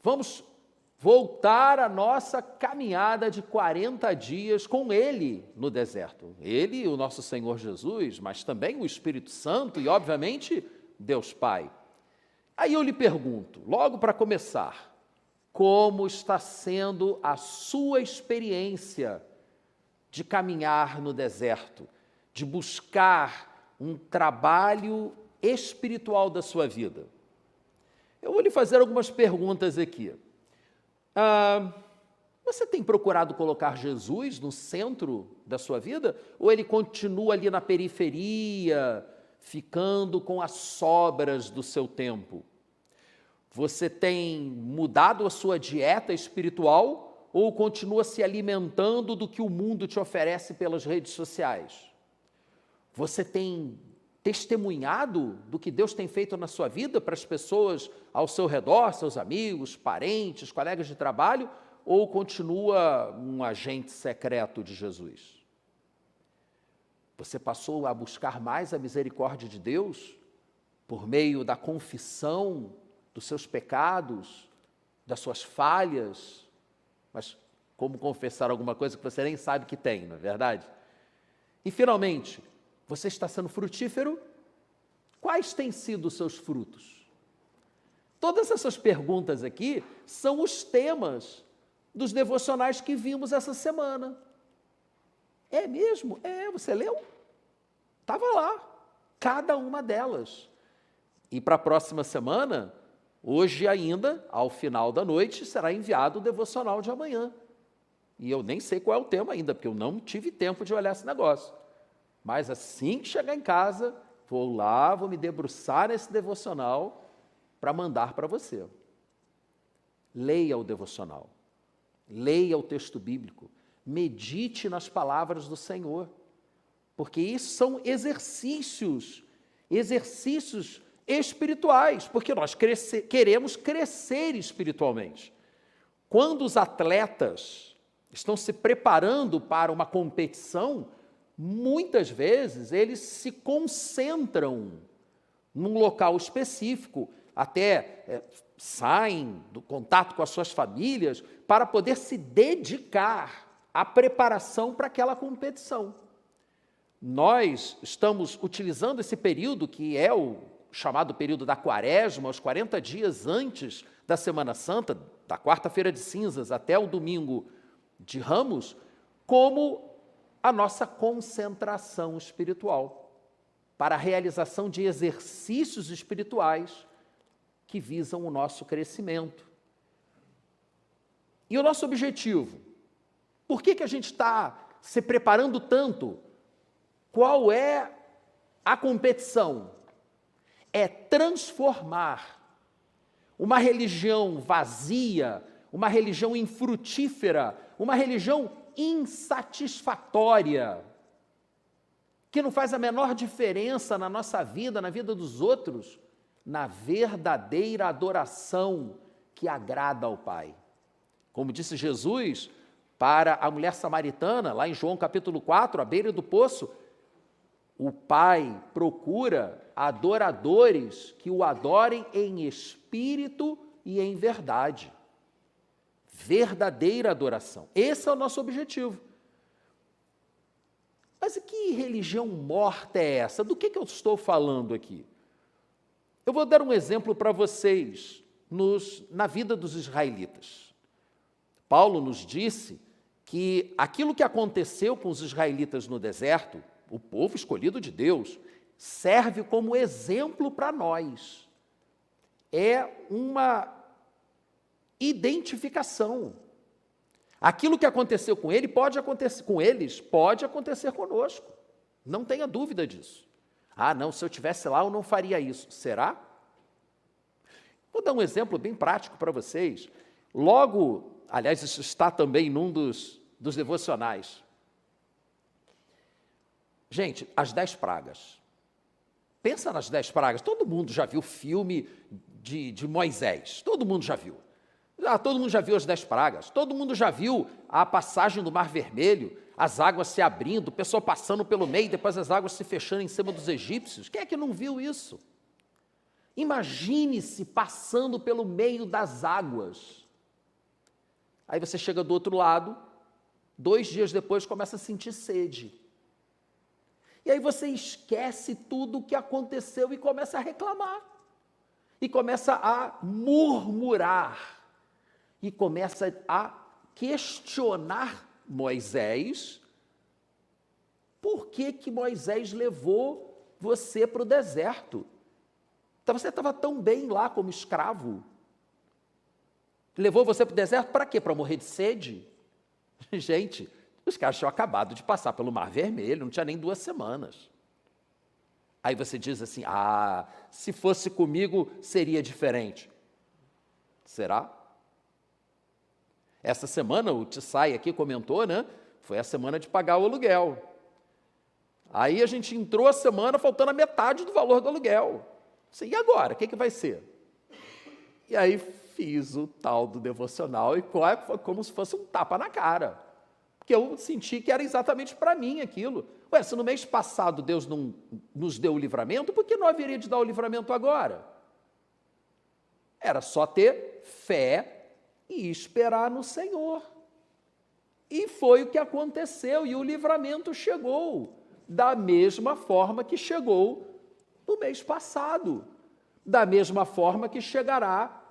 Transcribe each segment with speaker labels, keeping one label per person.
Speaker 1: vamos voltar a nossa caminhada de 40 dias com Ele no deserto. Ele, o nosso Senhor Jesus, mas também o Espírito Santo e, obviamente, Deus Pai. Aí eu lhe pergunto, logo para começar, como está sendo a sua experiência de caminhar no deserto, de buscar um trabalho espiritual da sua vida? Eu vou lhe fazer algumas perguntas aqui. Você tem procurado colocar Jesus no centro da sua vida? Ou ele continua ali na periferia, ficando com as sobras do seu tempo? Você tem mudado a sua dieta espiritual ou continua se alimentando do que o mundo te oferece pelas redes sociais? Você tem testemunhado do que Deus tem feito na sua vida para as pessoas ao seu redor, seus amigos, parentes, colegas de trabalho, ou continua um agente secreto de Jesus? Você passou a buscar mais a misericórdia de Deus por meio da confissão dos seus pecados, das suas falhas, mas como confessar alguma coisa que você nem sabe que tem, não é verdade? E finalmente, você está sendo frutífero? Quais têm sido os seus frutos? Todas essas perguntas aqui são os temas dos devocionais que vimos essa semana. É mesmo? Você leu? Estava lá, cada uma delas. E para a próxima semana, hoje ainda, ao final da noite, será enviado o devocional de amanhã. E eu nem sei qual é o tema ainda, porque eu não tive tempo de olhar esse negócio. Mas assim que chegar em casa, vou lá, vou me debruçar nesse devocional para mandar para você. Leia o devocional, leia o texto bíblico, medite nas palavras do Senhor, porque isso são exercícios espirituais, porque nós queremos crescer espiritualmente. Quando os atletas estão se preparando para uma competição, muitas vezes eles se concentram num local específico, até saem do contato com as suas famílias para poder se dedicar à preparação para aquela competição. Nós estamos utilizando esse período, que é o chamado período da Quaresma, os 40 dias antes da Semana Santa, da quarta-feira de cinzas até o domingo de Ramos, como a nossa concentração espiritual, para a realização de exercícios espirituais que visam o nosso crescimento. E o nosso objetivo? Por que a gente está se preparando tanto? Qual é a competição? É transformar uma religião vazia, uma religião infrutífera, uma religião insatisfatória, que não faz a menor diferença na nossa vida, na vida dos outros, na verdadeira adoração que agrada ao Pai. Como disse Jesus para a mulher samaritana, lá em João capítulo 4, à beira do poço, o Pai procura adoradores que o adorem em espírito e em verdade. Verdadeira adoração. Esse é o nosso objetivo. Mas que religião morta é essa? Do que eu estou falando aqui? Eu vou dar um exemplo para vocês na vida dos israelitas. Paulo nos disse que aquilo que aconteceu com os israelitas no deserto, o povo escolhido de Deus, serve como exemplo para nós. É uma identificação. Aquilo que aconteceu com eles pode acontecer conosco. Não tenha dúvida disso. Não, se eu estivesse lá, eu não faria isso. Será? Vou dar um exemplo bem prático para vocês. Aliás, isso está também num dos devocionais. Gente, as 10 pragas. Pensa nas 10 pragas. Todo mundo já viu o filme de Moisés. Todo mundo já viu. Todo mundo já viu as 10 pragas. Todo mundo já viu a passagem do Mar Vermelho, as águas se abrindo, o pessoal passando pelo meio, depois as águas se fechando em cima dos egípcios. Quem é que não viu isso? Imagine-se passando pelo meio das águas. Aí você chega do outro lado, 2 dias depois começa a sentir sede. E aí você esquece tudo o que aconteceu e começa a reclamar. E começa a murmurar. E começa a questionar Moisés. Por que Moisés levou você para o deserto? Então você estava tão bem lá como escravo. Levou você para o deserto para quê? Para morrer de sede? Gente, os caras tinham acabado de passar pelo Mar Vermelho, não tinha nem 2 semanas. Aí você diz assim, se fosse comigo seria diferente. Será? Essa semana o Tissai aqui comentou, né? Foi a semana de pagar o aluguel. Aí a gente entrou a semana faltando a metade do valor do aluguel. E agora? O que vai ser? E aí fiz o tal do devocional e como se fosse um tapa na cara. Porque eu senti que era exatamente para mim aquilo. Se no mês passado Deus não nos deu o livramento, por que não haveria de dar o livramento agora? Era só ter fé e esperar no Senhor. E foi o que aconteceu, e o livramento chegou, da mesma forma que chegou no mês passado, da mesma forma que chegará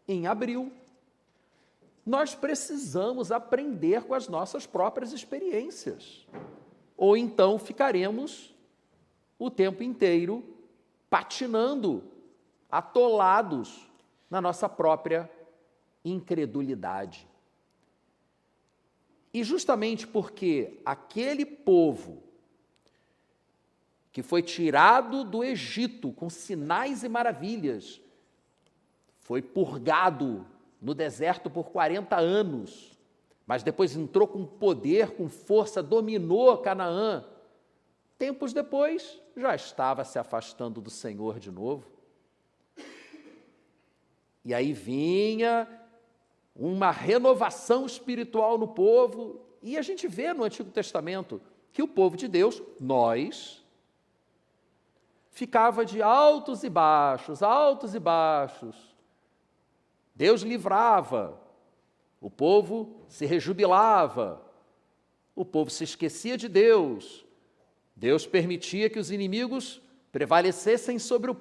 Speaker 1: em abril. Nós precisamos aprender com as nossas próprias experiências, ou então ficaremos o tempo inteiro patinando, atolados na nossa própria incredulidade. E justamente porque aquele povo que foi tirado do Egito com sinais e maravilhas, foi purgado no deserto por 40 anos, mas depois entrou com poder, com força, dominou Canaã. Tempos depois, já estava se afastando do Senhor de novo. E aí vinha uma renovação espiritual no povo, e a gente vê no Antigo Testamento que o povo de Deus, nós, ficava de altos e baixos, altos e baixos. Deus livrava, o povo se rejubilava, o povo se esquecia de Deus, Deus permitia que os inimigos prevalecessem sobre o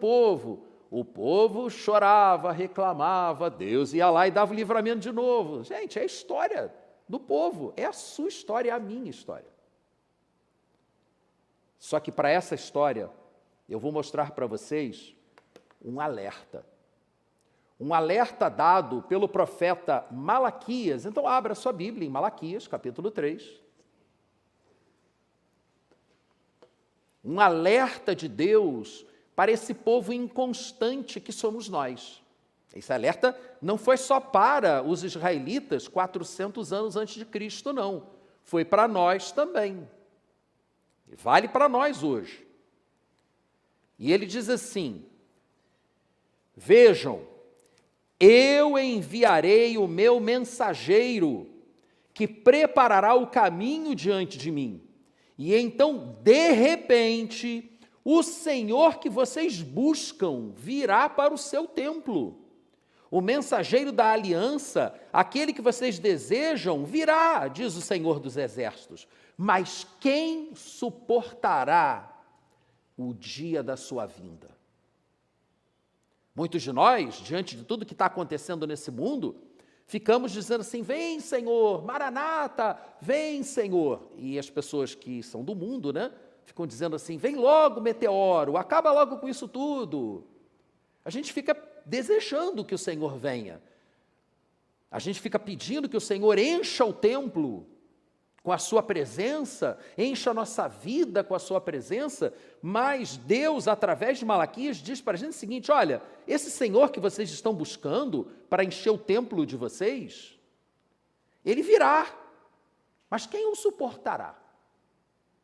Speaker 1: povo chorava, reclamava, Deus ia lá e dava o livramento de novo. Gente, é a história do povo, é a sua história, é a minha história. Só que para essa história, eu vou mostrar para vocês um alerta. Um alerta dado pelo profeta Malaquias. Então, abra sua Bíblia em Malaquias, capítulo 3. Um alerta de Deus para esse povo inconstante que somos nós. Esse alerta não foi só para os israelitas 400 anos antes de Cristo, não. Foi para nós também. E vale para nós hoje. E ele diz assim: vejam, eu enviarei o meu mensageiro, que preparará o caminho diante de mim. E então, de repente, o Senhor que vocês buscam virá para o seu templo. O mensageiro da aliança, aquele que vocês desejam, virá, diz o Senhor dos Exércitos. Mas quem suportará o dia da sua vinda? Muitos de nós, diante de tudo que está acontecendo nesse mundo, ficamos dizendo assim: vem, Senhor, Maranata, vem, Senhor. E as pessoas que são do mundo, né, ficam dizendo assim: vem logo, meteoro, acaba logo com isso tudo. A gente fica desejando que o Senhor venha. A gente fica pedindo que o Senhor encha o templo com a sua presença, encha a nossa vida com a sua presença, mas Deus, através de Malaquias, diz para a gente o seguinte: olha, esse Senhor que vocês estão buscando para encher o templo de vocês, ele virá, mas quem o suportará?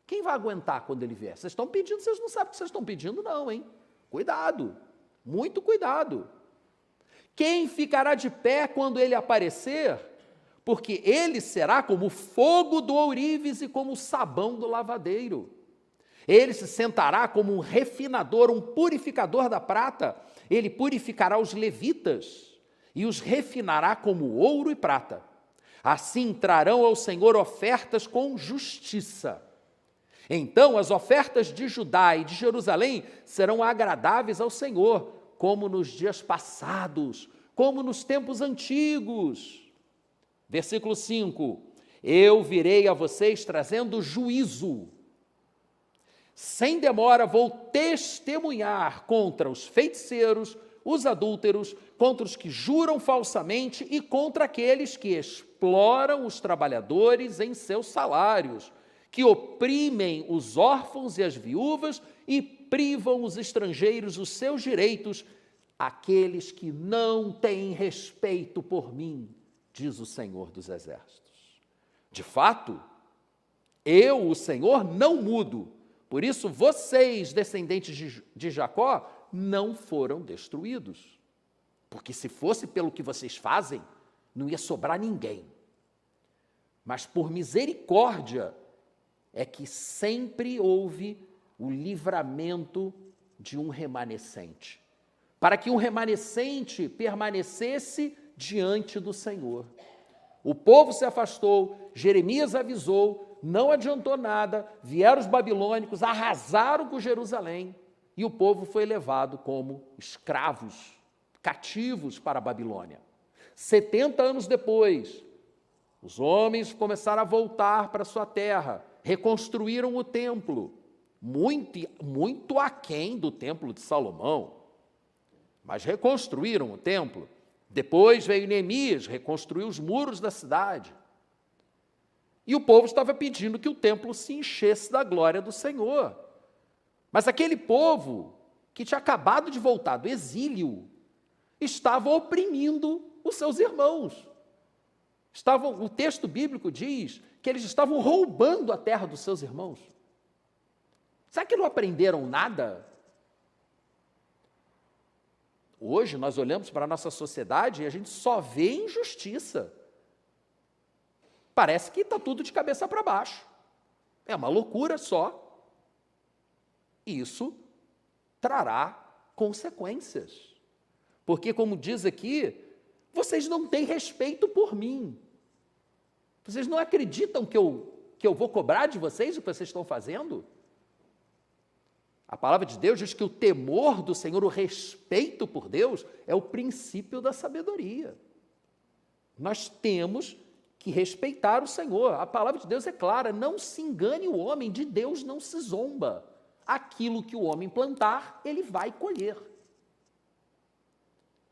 Speaker 1: Quem vai aguentar quando ele vier? Vocês estão pedindo, vocês não sabem o que vocês estão pedindo não, hein? Cuidado, muito cuidado. Quem ficará de pé quando ele aparecer? Porque ele será como o fogo do ourives e como o sabão do lavadeiro. Ele se sentará como um refinador, um purificador da prata, Ele purificará os levitas e os refinará como ouro e prata. Assim trarão ao Senhor ofertas com justiça. Então as ofertas de Judá e de Jerusalém serão agradáveis ao Senhor, como nos dias passados, como nos tempos antigos. Versículo 5: eu virei a vocês trazendo juízo. Sem demora vou testemunhar contra os feiticeiros, os adúlteros, contra os que juram falsamente e contra aqueles que exploram os trabalhadores em seus salários, que oprimem os órfãos e as viúvas e privam os estrangeiros dos seus direitos, aqueles que não têm respeito por mim, diz o Senhor dos Exércitos. De fato, eu, o Senhor, não mudo. Por isso, vocês, descendentes de Jacó, não foram destruídos. Porque se fosse pelo que vocês fazem, não ia sobrar ninguém. Mas por misericórdia é que sempre houve o livramento de um remanescente, para que um remanescente permanecesse diante do Senhor. O povo se afastou, Jeremias avisou, não adiantou nada, vieram os babilônicos, arrasaram com Jerusalém, e o povo foi levado como escravos, cativos para a Babilônia. 70 anos depois, os homens começaram a voltar para sua terra, reconstruíram o templo, muito aquém do templo de Salomão, mas reconstruíram o templo. Depois veio Neemias, reconstruiu os muros da cidade. E o povo estava pedindo que o templo se enchesse da glória do Senhor. Mas aquele povo, que tinha acabado de voltar do exílio, estava oprimindo os seus irmãos. O texto bíblico diz que eles estavam roubando a terra dos seus irmãos. Será que não aprenderam nada? Hoje nós olhamos para a nossa sociedade e a gente só vê injustiça. Parece que está tudo de cabeça para baixo. É uma loucura só. Isso trará consequências. Porque, como diz aqui, vocês não têm respeito por mim. Vocês não acreditam que eu vou cobrar de vocês o que vocês estão fazendo? A palavra de Deus diz que o temor do Senhor, o respeito por Deus, é o princípio da sabedoria. Nós temos que respeitar o Senhor. A palavra de Deus é clara, não se engane o homem, de Deus não se zomba. Aquilo que o homem plantar, ele vai colher.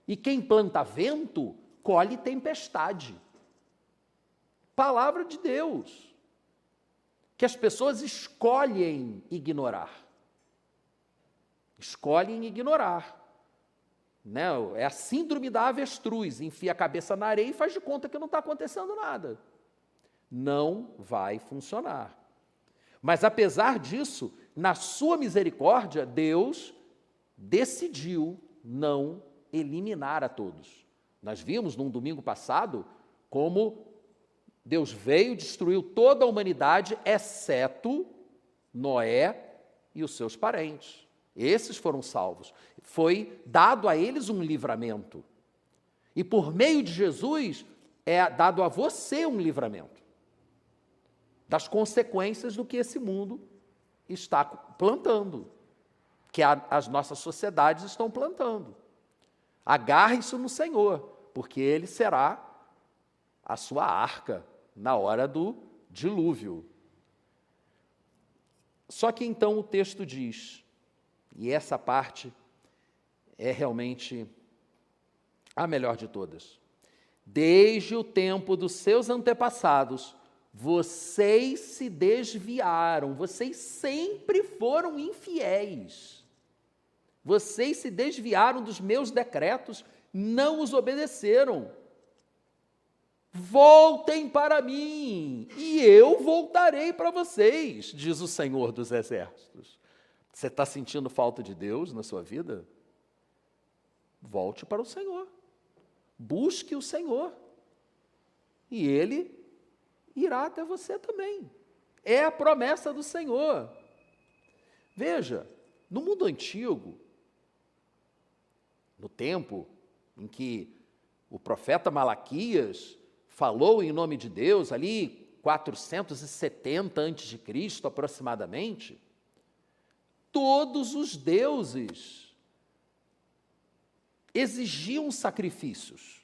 Speaker 1: E quem planta vento, colhe tempestade. Palavra de Deus, que as pessoas escolhem ignorar. Escolhem ignorar. Né? É a síndrome da avestruz, enfia a cabeça na areia e faz de conta que não está acontecendo nada. Não vai funcionar. Mas, apesar disso, na sua misericórdia, Deus decidiu não eliminar a todos. Nós vimos, num domingo passado, como Deus veio e destruiu toda a humanidade, exceto Noé e os seus parentes. Esses foram salvos. Foi dado a eles um livramento. E por meio de Jesus, é dado a você um livramento das consequências do que esse mundo está plantando, que as nossas sociedades estão plantando. Agarre-se no Senhor, porque Ele será a sua arca na hora do dilúvio. Só que então o texto diz, e essa parte é realmente a melhor de todas: desde o tempo dos seus antepassados, vocês se desviaram, vocês sempre foram infiéis. Vocês se desviaram dos meus decretos, não os obedeceram. Voltem para mim, e eu voltarei para vocês, diz o Senhor dos Exércitos. Você está sentindo falta de Deus na sua vida? Volte para o Senhor. Busque o Senhor. E Ele irá até você também. É a promessa do Senhor. Veja, no mundo antigo, no tempo em que o profeta Malaquias falou em nome de Deus, ali 470 a.C. aproximadamente, todos os deuses exigiam sacrifícios.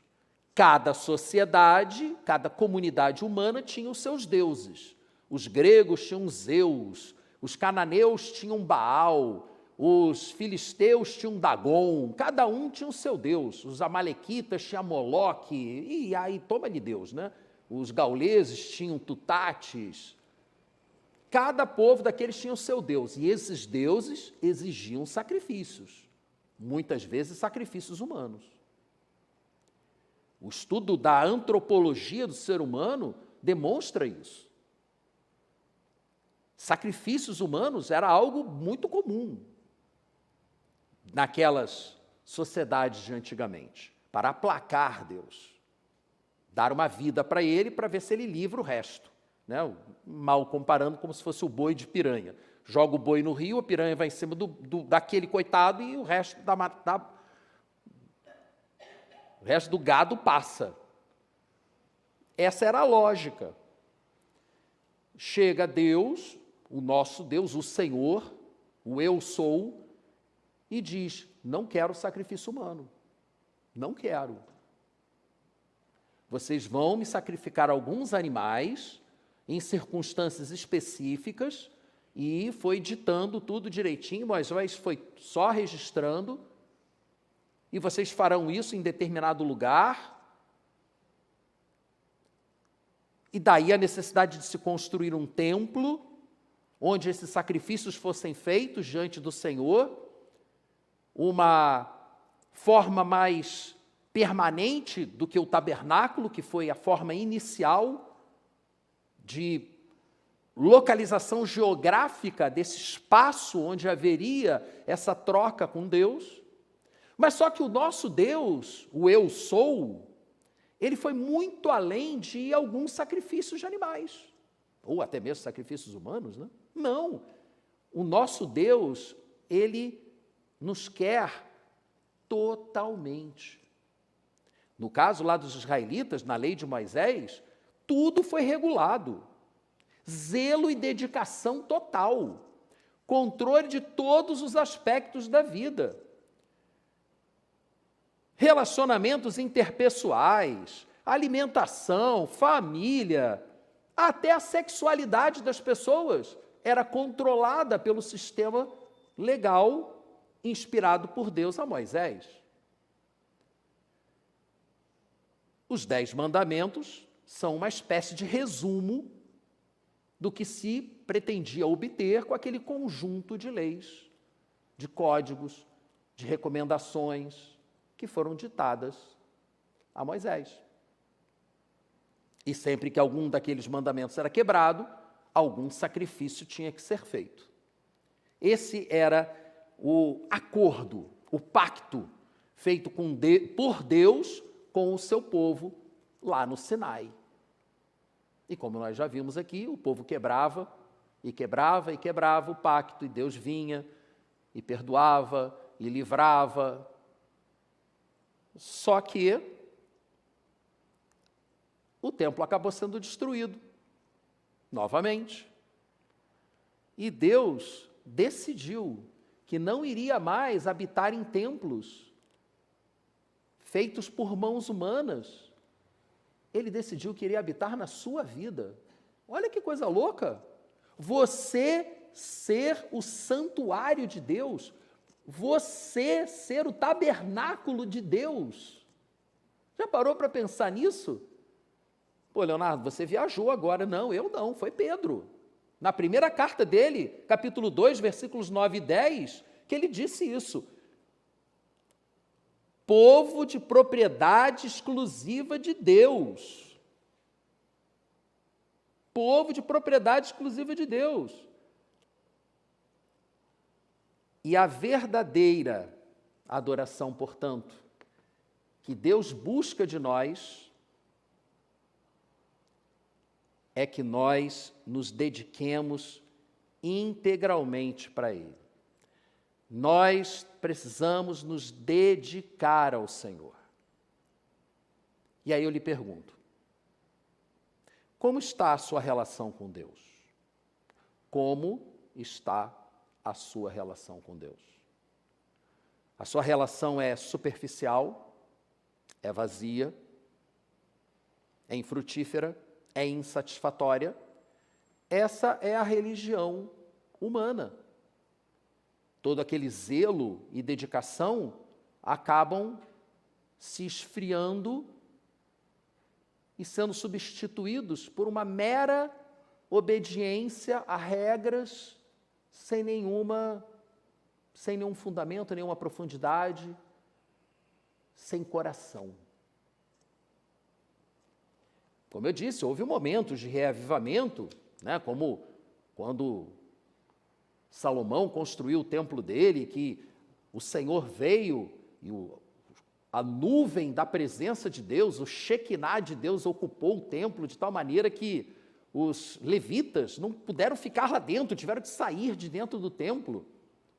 Speaker 1: Cada sociedade, cada comunidade humana tinha os seus deuses. Os gregos tinham Zeus, os cananeus tinham Baal, os filisteus tinham Dagon, cada um tinha o seu deus. Os amalequitas tinham Moloque, e aí toma-lhe Deus, né? Os gauleses tinham Tutates. Cada povo daqueles tinha o seu deus, e esses deuses exigiam sacrifícios, muitas vezes sacrifícios humanos. O estudo da antropologia do ser humano demonstra isso. Sacrifícios humanos era algo muito comum naquelas sociedades de antigamente, para aplacar Deus, dar uma vida para ele, para ver se ele livra o resto, né? Mal comparando, como se fosse o boi de piranha. Joga o boi no rio, a piranha vai em cima daquele coitado e o resto o resto do gado passa. Essa era a lógica. Chega Deus, o nosso Deus, o Senhor, o eu sou, e diz: não quero sacrifício humano, não quero. Vocês vão me sacrificar alguns animais em circunstâncias específicas, e foi ditando tudo direitinho, Moisés foi só registrando, e vocês farão isso em determinado lugar, e daí a necessidade de se construir um templo, onde esses sacrifícios fossem feitos diante do Senhor, uma forma mais permanente do que o tabernáculo, que foi a forma inicial de localização geográfica desse espaço onde haveria essa troca com Deus. Mas só que o nosso Deus, o eu sou, ele foi muito além de alguns sacrifícios de animais, ou até mesmo sacrifícios humanos, né? Não. O nosso Deus, ele nos quer totalmente. No caso lá dos israelitas, na lei de Moisés, tudo foi regulado. Zelo e dedicação total. Controle de todos os aspectos da vida. Relacionamentos interpessoais, alimentação, família, até a sexualidade das pessoas era controlada pelo sistema legal inspirado por Deus a Moisés. Os 10 mandamentos são uma espécie de resumo do que se pretendia obter com aquele conjunto de leis, de códigos, de recomendações que foram ditadas a Moisés. E sempre que algum daqueles mandamentos era quebrado, algum sacrifício tinha que ser feito. Esse era o acordo, o pacto feito por Deus com o seu povo lá no Sinai. E como nós já vimos aqui, o povo quebrava o pacto, e Deus vinha e perdoava e livrava. Só que o templo acabou sendo destruído novamente. E Deus decidiu que não iria mais habitar em templos feitos por mãos humanas. Ele decidiu que iria habitar na sua vida. Olha que coisa louca! Você ser o santuário de Deus, você ser o tabernáculo de Deus. Já parou para pensar nisso? Pô, Leonardo, você viajou agora. Não, eu não, foi Pedro. Na primeira carta dele, capítulo 2, versículos 9 e 10, que ele disse isso. Povo de propriedade exclusiva de Deus. Povo de propriedade exclusiva de Deus. E a verdadeira adoração, portanto, que Deus busca de nós, é que nós nos dediquemos integralmente para Ele. Nós precisamos nos dedicar ao Senhor. E aí eu lhe pergunto, como está a sua relação com Deus? Como está a sua relação com Deus? A sua relação é superficial, é vazia, é infrutífera, é insatisfatória? Essa é a religião humana. Todo aquele zelo e dedicação acabam se esfriando e sendo substituídos por uma mera obediência a regras sem nenhum fundamento, nenhuma profundidade, sem coração. Como eu disse, houve momentos de reavivamento, né, como quando Salomão construiu o templo dele, que o Senhor veio e a nuvem da presença de Deus, o Shekinah de Deus ocupou o templo de tal maneira que os levitas não puderam ficar lá dentro, tiveram que sair de dentro do templo,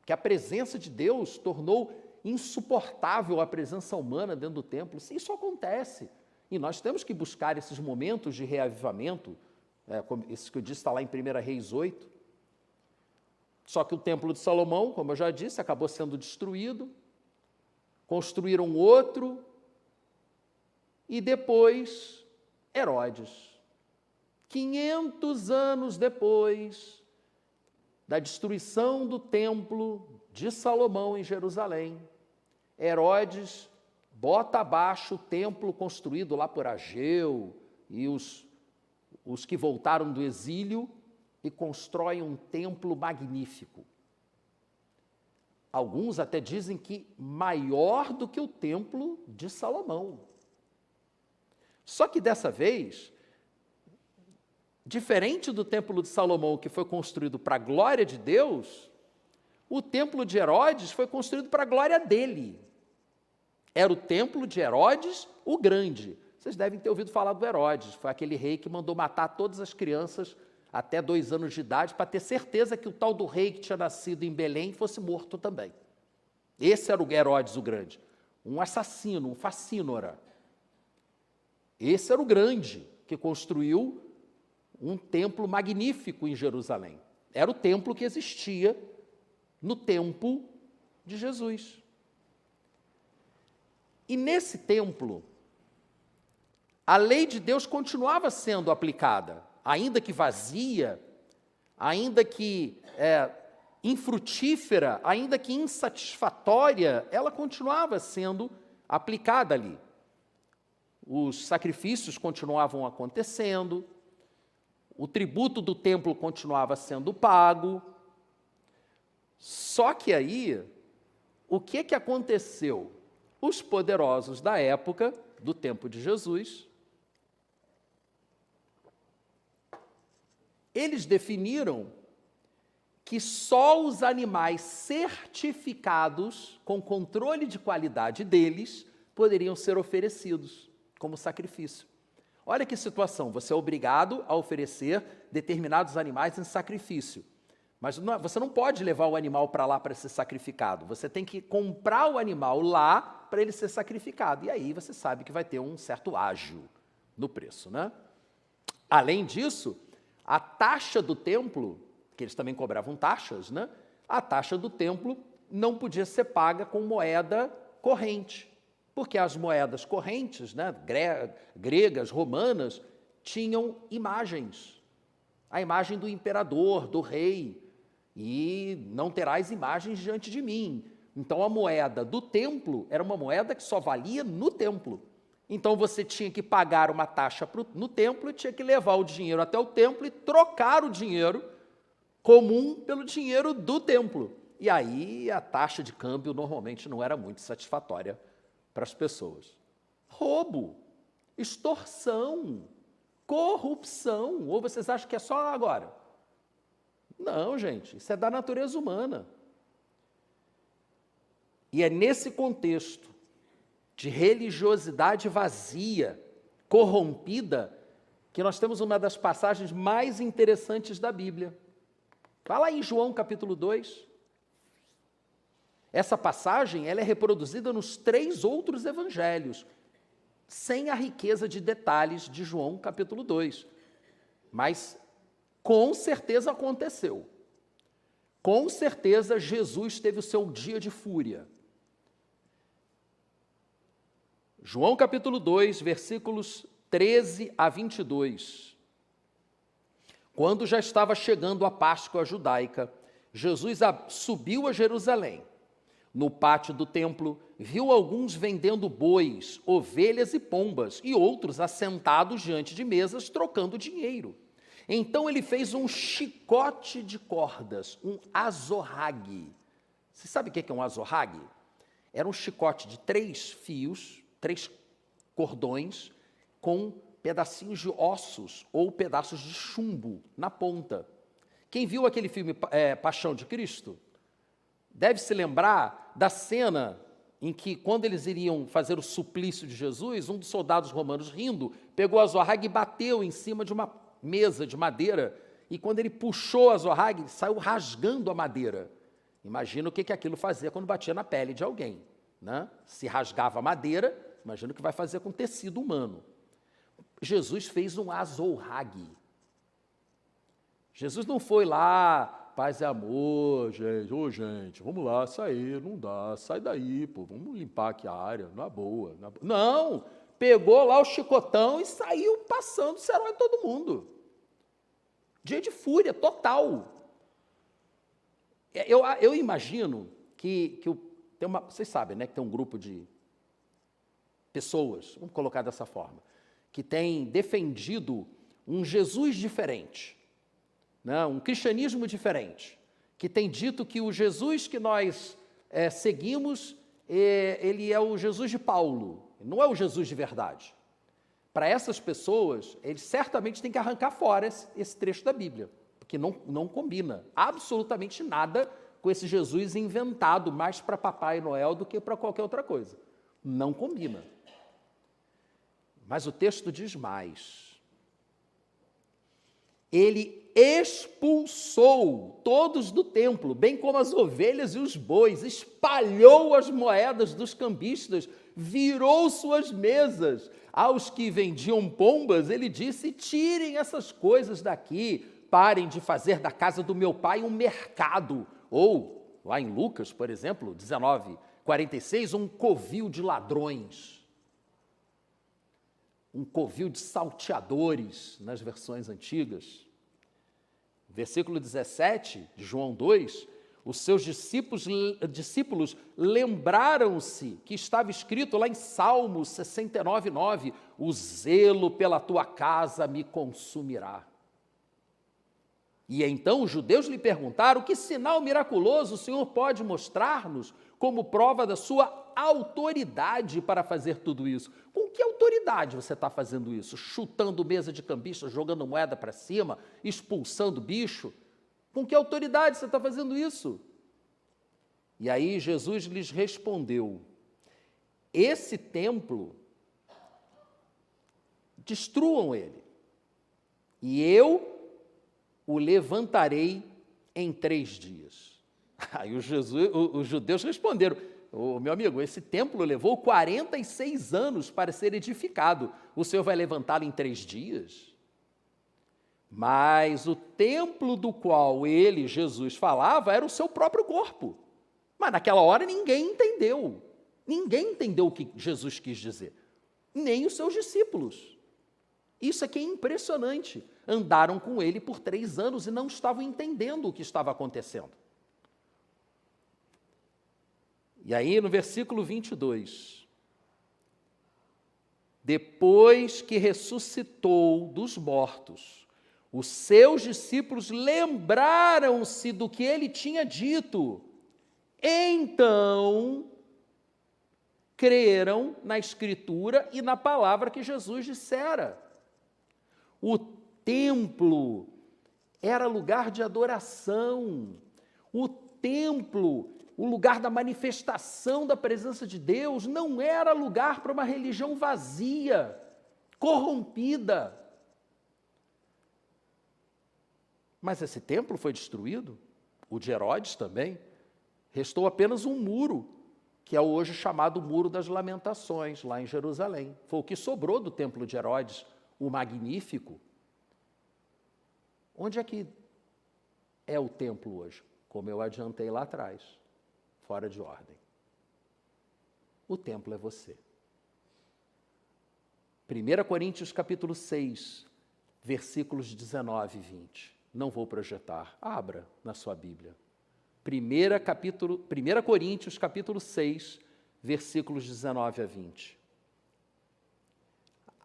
Speaker 1: que a presença de Deus tornou insuportável a presença humana dentro do templo. Isso acontece. E nós temos que buscar esses momentos de reavivamento, como esse que eu disse está lá em 1 Reis 8. Só que o templo de Salomão, como eu já disse, acabou sendo destruído, construíram outro, e depois Herodes, 500 anos depois da destruição do templo de Salomão em Jerusalém, Herodes bota abaixo o templo construído lá por Ageu e os que voltaram do exílio e constrói um templo magnífico. Alguns até dizem que maior do que o templo de Salomão. Só que dessa vez, diferente do templo de Salomão, que foi construído para a glória de Deus, o templo de Herodes foi construído para a glória dele. Era o templo de Herodes o Grande. Vocês devem ter ouvido falar do Herodes, foi aquele rei que mandou matar todas as crianças até 2 anos de idade, para ter certeza que o tal do rei que tinha nascido em Belém fosse morto também. Esse era o Herodes o Grande, um assassino, um facínora. Esse era o grande, que construiu um templo magnífico em Jerusalém. Era o templo que existia no tempo de Jesus. E nesse templo, a lei de Deus continuava sendo aplicada, ainda que vazia, ainda que infrutífera, ainda que insatisfatória, ela continuava sendo aplicada ali. Os sacrifícios continuavam acontecendo, o tributo do templo continuava sendo pago. Só que aí, o que aconteceu? Os poderosos da época, do tempo de Jesus, eles definiram que só os animais certificados, com controle de qualidade deles, poderiam ser oferecidos como sacrifício. Olha que situação, você é obrigado a oferecer determinados animais em sacrifício, mas você não pode levar o animal para lá para ser sacrificado, você tem que comprar o animal lá para ele ser sacrificado, e aí você sabe que vai ter um certo ágio no preço, né? Além disso, a taxa do templo, que eles também cobravam taxas, né? A taxa do templo não podia ser paga com moeda corrente, porque as moedas correntes, né, gregas, romanas, tinham imagens. A imagem do imperador, do rei, e não terás imagens diante de mim. Então a moeda do templo era uma moeda que só valia no templo. Então você tinha que pagar uma taxa no templo e tinha que levar o dinheiro até o templo e trocar o dinheiro comum pelo dinheiro do templo. E aí a taxa de câmbio normalmente não era muito satisfatória para as pessoas. Roubo, extorsão, corrupção. Ou vocês acham que é só agora? Não, gente, isso é da natureza humana. E é nesse contexto de religiosidade vazia, corrompida, que nós temos uma das passagens mais interessantes da Bíblia. Vai lá em João capítulo 2. Essa passagem ela é reproduzida nos 3 outros evangelhos, sem a riqueza de detalhes de João capítulo 2. Mas com certeza aconteceu. Com certeza Jesus teve o seu dia de fúria. João capítulo 2, versículos 13 a 22. Quando já estava chegando a Páscoa judaica, Jesus subiu a Jerusalém. No pátio do templo, viu alguns vendendo bois, ovelhas e pombas, e outros assentados diante de mesas, trocando dinheiro. Então ele fez um chicote de cordas, um azorrague. Você sabe o que é um azorrague? Era um chicote de 3 fios, 3 cordões, com pedacinhos de ossos ou pedaços de chumbo na ponta. Quem viu aquele filme Paixão de Cristo, deve se lembrar da cena em que, quando eles iriam fazer o suplício de Jesus, um dos soldados romanos, rindo, pegou a azorrague e bateu em cima de uma mesa de madeira, e quando ele puxou a azorrague, saiu rasgando a madeira. Imagina o que aquilo fazia quando batia na pele de alguém, né? Se rasgava a madeira, imagina o que vai fazer com tecido humano. Jesus fez um azorrague. Jesus não foi lá, paz e amor, gente, gente, vamos lá, sair, não dá, sai daí, pô, vamos limpar aqui a área, na boa. Não, pegou lá o chicotão e saiu passando cerol em todo mundo. Dia de fúria total. Eu imagino que vocês sabem, né, que tem um grupo de pessoas, vamos colocar dessa forma, que tem defendido um Jesus diferente, né, um cristianismo diferente, que tem dito que o Jesus que nós seguimos, ele é o Jesus de Paulo, não é o Jesus de verdade. Para essas pessoas, eles certamente têm que arrancar fora esse trecho da Bíblia, porque não combina absolutamente nada com esse Jesus inventado mais para Papai Noel do que para qualquer outra coisa. Não combina. Mas o texto diz mais. Ele expulsou todos do templo, bem como as ovelhas e os bois, espalhou as moedas dos cambistas, virou suas mesas. Aos que vendiam pombas, ele disse: tirem essas coisas daqui, parem de fazer da casa do meu pai um mercado. Ou, lá em Lucas, por exemplo, 19:46, um covil de ladrões. Um covil de salteadores, nas versões antigas. Versículo 17 de João 2, os seus discípulos lembraram-se que estava escrito lá em Salmos 69:9, o zelo pela tua casa me consumirá. E então os judeus lhe perguntaram: que sinal miraculoso o Senhor pode mostrar-nos como prova da sua autoridade para fazer tudo isso? Com que autoridade você está fazendo isso? Chutando mesa de cambista, jogando moeda para cima, expulsando bicho? Com que autoridade você está fazendo isso? E aí Jesus lhes respondeu: esse templo, destruam ele, e eu o levantarei em 3 dias. Aí os judeus responderam: meu amigo, esse templo levou 46 anos para ser edificado, o Senhor vai levantá-lo em 3 dias? Mas o templo do qual ele, Jesus, falava era o seu próprio corpo. Mas naquela hora ninguém entendeu o que Jesus quis dizer, nem os seus discípulos. Isso aqui é impressionante. Andaram com ele por 3 anos e não estavam entendendo o que estava acontecendo. E aí, no versículo 22, depois que ressuscitou dos mortos, os seus discípulos lembraram-se do que ele tinha dito. Então, creram na Escritura e na palavra que Jesus dissera. O templo era lugar de adoração. O templo, o lugar da manifestação da presença de Deus, não era lugar para uma religião vazia, corrompida. Mas esse templo foi destruído, o de Herodes também. Restou apenas um muro, que é hoje chamado Muro das Lamentações, lá em Jerusalém. Foi o que sobrou do Templo de Herodes, o Magnífico. Onde é que é o templo hoje? Como eu adiantei lá atrás, fora de ordem. O templo é você. 1 Coríntios capítulo 6, versículos 19 e 20. Não vou projetar. Abra na sua Bíblia. 1 Coríntios capítulo 6, versículos 19 a 20.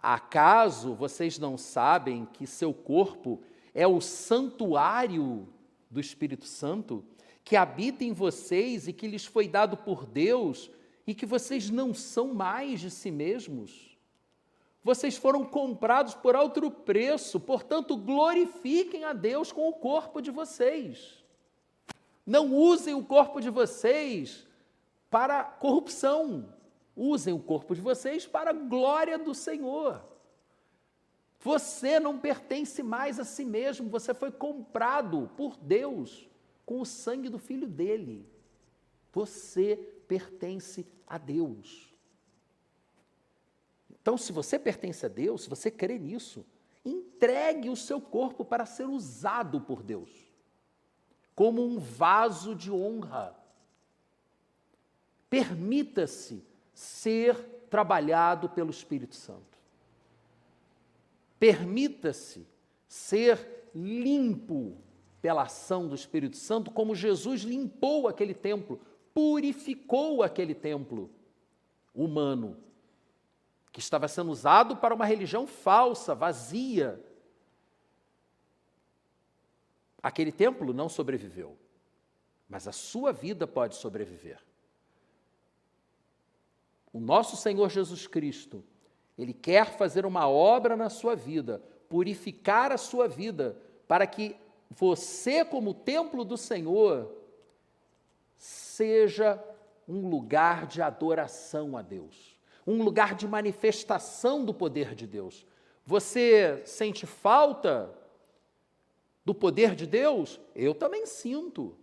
Speaker 1: Acaso vocês não sabem que seu corpo é o santuário do Espírito Santo, que habita em vocês e que lhes foi dado por Deus, e que vocês não são mais de si mesmos? Vocês foram comprados por alto preço, portanto, glorifiquem a Deus com o corpo de vocês. Não usem o corpo de vocês para corrupção. Usem o corpo de vocês para a glória do Senhor. Você não pertence mais a si mesmo, você foi comprado por Deus com o sangue do Filho dele. Você pertence a Deus. Então, se você pertence a Deus, se você crê nisso, entregue o seu corpo para ser usado por Deus, como um vaso de honra. Permita-se ser trabalhado pelo Espírito Santo. Permita-se ser limpo pela ação do Espírito Santo, como Jesus limpou aquele templo, purificou aquele templo humano, que estava sendo usado para uma religião falsa, vazia. Aquele templo não sobreviveu, mas a sua vida pode sobreviver. O nosso Senhor Jesus Cristo, Ele quer fazer uma obra na sua vida, purificar a sua vida, para que você, como templo do Senhor, seja um lugar de adoração a Deus, um lugar de manifestação do poder de Deus. Você sente falta do poder de Deus? Eu também sinto.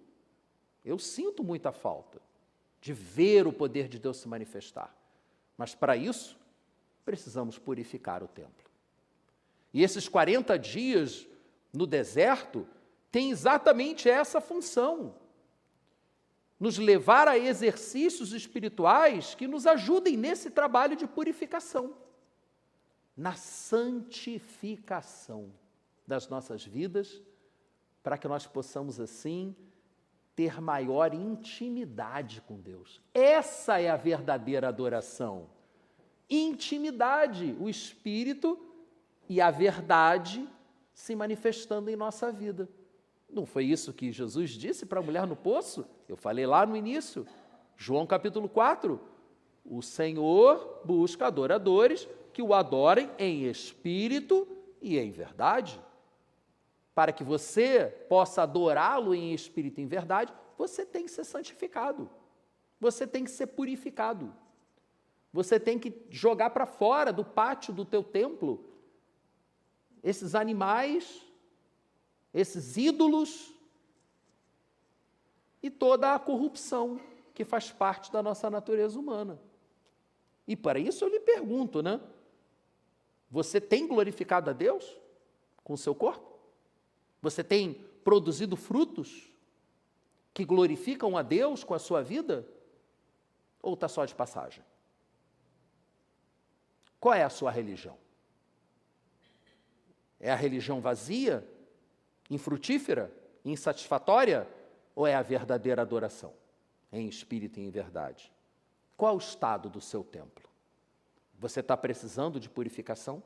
Speaker 1: Eu sinto muita falta de ver o poder de Deus se manifestar. Mas para isso, precisamos purificar o templo. E esses 40 dias no deserto têm exatamente essa função: nos levar a exercícios espirituais que nos ajudem nesse trabalho de purificação, na santificação das nossas vidas, para que nós possamos, assim, ter maior intimidade com Deus. Essa é a verdadeira adoração. Intimidade, o Espírito e a verdade se manifestando em nossa vida. Não foi isso que Jesus disse para a mulher no poço? Eu falei lá no início, João capítulo 4. O Senhor busca adoradores que o adorem em espírito e em verdade. Para que você possa adorá-lo em espírito e em verdade, você tem que ser santificado. Você tem que ser purificado. Você tem que jogar para fora do pátio do teu templo esses animais, esses ídolos e toda a corrupção que faz parte da nossa natureza humana. E para isso eu lhe pergunto, né? Você tem glorificado a Deus com o seu corpo? Você tem produzido frutos que glorificam a Deus com a sua vida? Ou está só de passagem? Qual é a sua religião? É a religião vazia, infrutífera, insatisfatória? Ou é a verdadeira adoração, em espírito e em verdade? Qual é o estado do seu templo? Você está precisando de purificação?